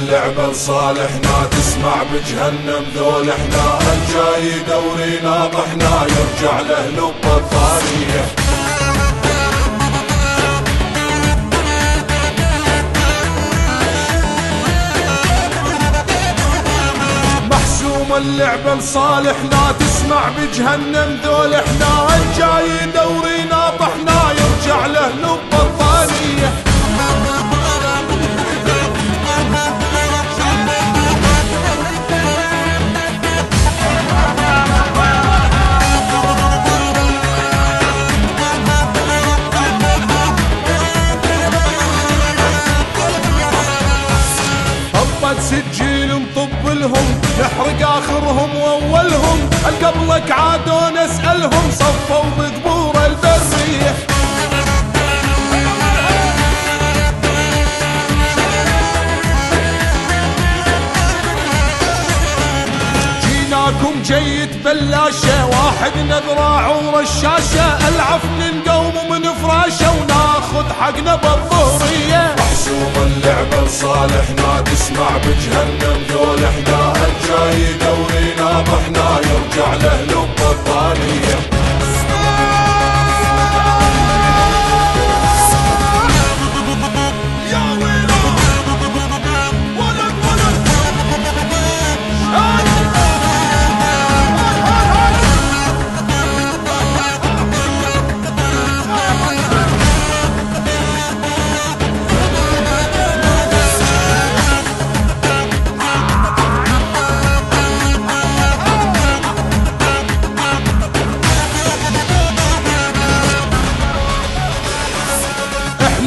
اللعبة لصالحنا، تسمع بجهنم ذول احنا، الجاي دوري ناطحنا يرجع له لبة ثانية. محسوم اللعبة لصالحنا، تسمع بجهنم ذول احنا، الجاي دوري ناطحنا يرجع له لبة ثانية. سجيل نطب لهم، نحرق اخرهم واولهم، قبلك عادوا نسألهم صفوا بقبور البرية. جيناكم جيد بلاشة، واحد نذراع ورشاشة، العفن نقوم من فراشه وناخذ حقنا بالظهرية. محسوم اللعبة لصالحنا، تسمع بجهنم ذول احنا، الجاي دوري ناطحنا يرجع له لبة ثانية.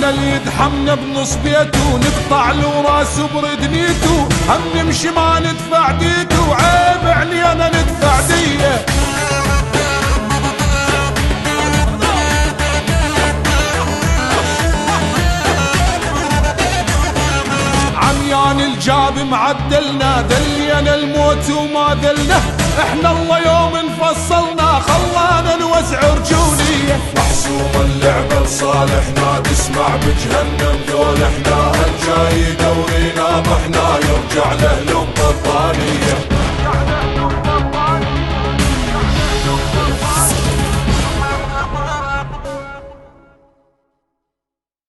اللي يدحمنا بنص بيته، نقطع له راسه بردنيته، هم نمشي ما ندفع ديته، عيب علينا ندفع ديه. عميان الجاب معدلنا، دلينا الموت وما دلنا، احنا الله يوم انفصلنا خلانا نوسع رجوليه. محسوم اللعبة لصالحنا، تسمع بجهنم ذول احنا، الجاي دوري ناطحنا يرجع له لبة ثانية.